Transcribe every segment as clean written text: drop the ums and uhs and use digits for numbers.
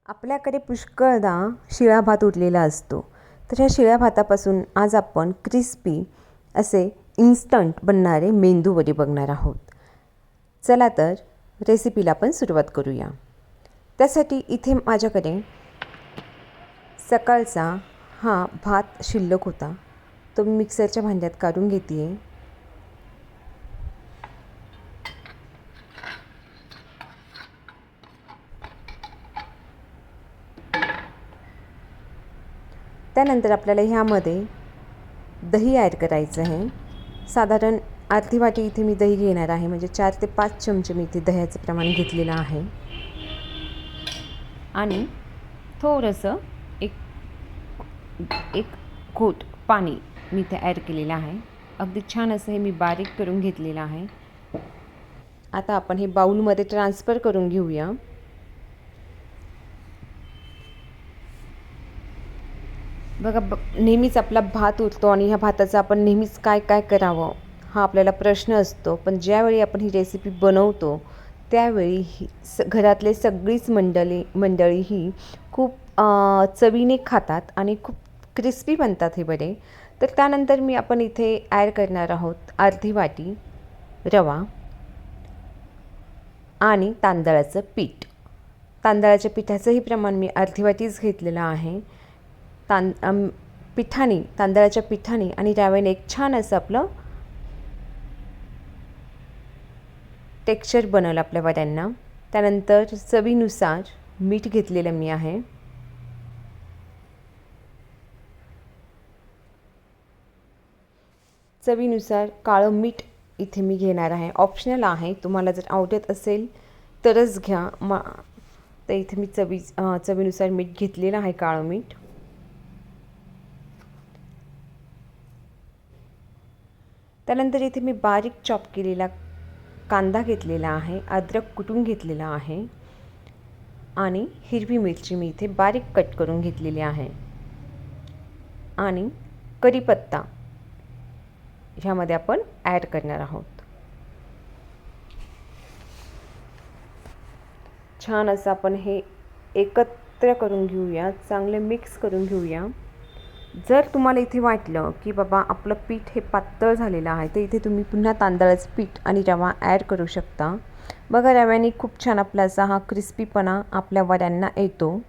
आपल्याकडे पुष्कळदा शिळा भात उरलेला असतो. तर ह्या शिळ्या भातापासून आज आपण क्रिस्पी असे इन्स्टंट बनणारे मेंदूवडे बघणार आहोत. चला तर रेसिपीला आपण सुरुवात करूया. त्यासाठी इथे माझ्याकडे सकाळचा हा भात शिल्लक होता, तो मी मिक्सरच्या भांड्यात काढून घेते आहे. त्यानंतर आपल्याला ह्यामध्ये दही ॲड करायचं आहे. साधारण अर्धी वाटी इथे मी दही घेणार आहे, म्हणजे 4 ते 5 चमचे मी इथे दह्याचं प्रमाण घेतलेलं आहे. आणि थोडंसं एक घोट पाणी मी इथे ॲड केलेलं आहे. अगदी छान असं हे मी बारीक करून घेतलेलं आहे. आता आपण हे बाउलमध्ये ट्रान्सफर करून घेऊया. बघा, नेहमीच आपला भात उरतो आणि ह्या भाताचं आपण नेहमीच काय काय करावं हा आपल्याला प्रश्न असतो. पण ज्यावेळी आपण ही रेसिपी बनवतो त्यावेळी घरातले सगळीच मंडळी ही खूप चवीने खातात आणि खूप क्रिस्पी बनतात हे वडे. तर त्यानंतर आपण इथे ॲड करणार आहोत अर्धी वाटी रवा आणि तांदळाचं पीठ. तांदळाच्या पिठाचंही प्रमाण मी अर्धी वाटीच घेतलेलं आहे. तांदळाच्या पिठाने आणि रव्याने एक छान असं आपलं टेक्स्चर बनवलं आपल्या वड्यांना. त्यानंतर चवीनुसार मीठ घेतलेलं मी आहे. चवीनुसार काळं मीठ इथे मी घेणार आहे. ऑप्शनल आहे, तुम्हाला जर आवडत असेल तरच घ्या. तर इथे मी चवीनुसार मीठ घेतलेलं आहे, काळं मीठ. त्यानंतर इथे मी बारीक चॉप केलेला कांदा घेतलेला आहे, अद्रक कुटून घेतलेला आहे आणि हिरवी मिरची मी इथे बारीक कट करून घेतलेली आहे आणि कढीपत्ता ह्यामध्ये आपण ॲड करणार आहोत. छान असं आपण हे एकत्र करून घेऊया, चांगले मिक्स करून घेऊया. जर तुम्हाला इथे वाटलं की बाबा आपलं पीठ हे पातळ झालेलं आहे, तर इथे तुम्ही पुन्हा तांदळाचं पीठ आणि रवा ॲड करू शकता. बघा, रव्याने खूप छान आपला असा हा क्रिस्पीपणा आपल्या वड्यांना येतो.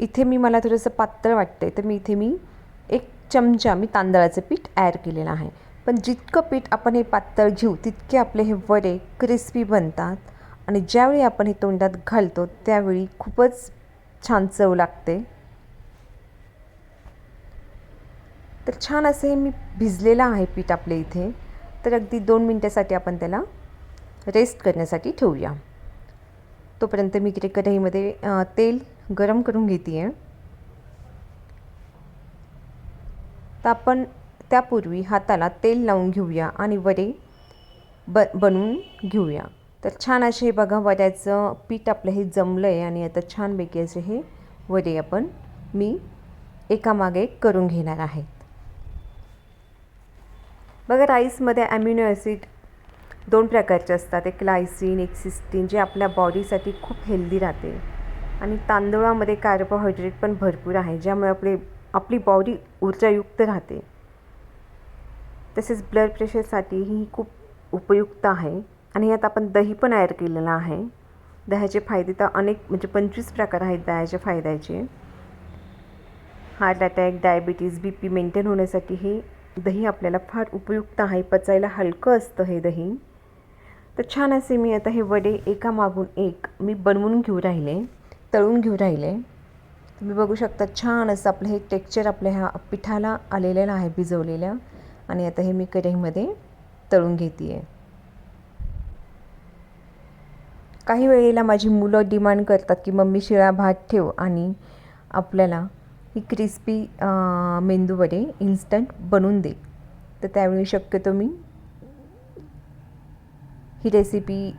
इथे मला थोडंसं पातळ वाटतं आहे, तर इथे 1 चमचा तांदळाचं पीठ ॲड केलेलं आहे. पण जितकं पीठ आपण हे पातळ घेऊ तितके आपले हे वडे क्रिस्पी बनतात आणि ज्यावेळी आपण हे तोंडात घालतो त्यावेळी खूपच छान चव लागते. तर छान असे हे भिजलेलं आहे पीठ आपले इथे. तर अगदी 2 मिनटासाठी आपण त्याला रेस्ट करण्यासाठी ठेवूया. तोपर्यंत मी इकडे कढईमध्ये तेल गरम करून घेते आहे. तर आपण त्यापूर्वी हाताला तेल लावून घेऊया आणि वडे बनवून घेऊया. तर छान असे बघा, वड्याचं पीठ आपलं हे जमलं आहे आणि आता छानपैकी असे हे वडे मी एकामागे एक करून घेणार आहे. बघा, राईसमध्ये ॲमिनो ॲसिड 2 प्रकारचे असतात, एक लायसिन, एक सिस्टीन, जे आपल्या बॉडीसाठी खूप हेल्दी राहते. आणि तांदूळामध्ये कार्बोहायड्रेट पण भरपूर आहे, ज्यामुळे आपली बॉडी ऊर्जायुक्त राहते. तसेच ब्लड प्रेशरसाठीही खूप उपयुक्त आहे. आणि यात आपण दही पण ॲड केलेलं आहे. दह्याचे फायदे तर अनेक, म्हणजे 25 प्रकार आहेत दह्याच्या फायद्याचे. Heart attack, diabetes, BP maintain होण्यासाठी हे दही आपल्याला फार उपयुक्त आहे. पचायला हलकं असतं हे दही. तर छान असे मी आता हे वडे एकामागून एक बनवून तळून घेऊ राहिले. तुम्ही बघू शकता, छान असं आपलं हे टेक्स्चर आपल्या ह्या पिठाला आलेलं आहे, भिजवलेल्या. आणि आता हे मी कढईमध्ये तळून घेते आहे. काही वेळेला माझी मुलं डिमांड करतात की मम्मी शिळा भात ठेव आणि आपल्याला ही क्रिस्पी मेंदू वडे इन्स्टंट बनवून दे. तर त्यावेळी शक्यतो मी ही रेसिपी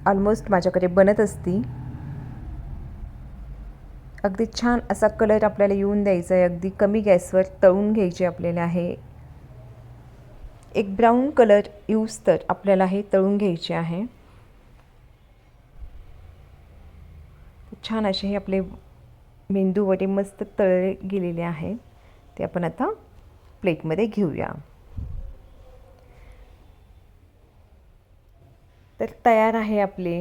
ऑलमोस्ट माझ्याकडे बनत असती. अगदी छान असा कलर आपल्याला येऊन द्यायचा आहे. अगदी कमी गॅसवर तळून घ्यायचे आपल्याला आहे. एक ब्राऊन कलर यूज तर आपल्याला हे तळून घ्यायचे आहे. छान असे हे आपले मेंदू वडे मस्त तळले गेलेले आहेत, ते आपण आता प्लेटमध्ये घेऊया. तर तयार आहे आपले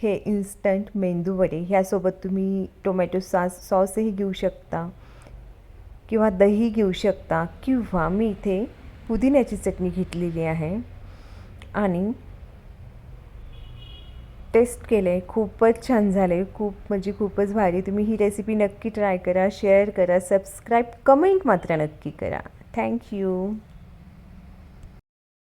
हे इन्स्टंट मेंदू वडे. ह्यासोबत तुम्ही टोमॅटो सॉसही घेऊ शकता किंवा दही घेऊ शकता, किंवा मी इथे पुदिन्याची चटणी घेतलेली आहे आणि टेस्ट केले. खूपच छान झाले, खूप म्हणजे खूपच भारी. तुम्ही ही रेसिपी नक्की ट्राय करा, शेअर करा, सबस्क्राईब, कमेंट मात्र नक्की करा. थँक्यू.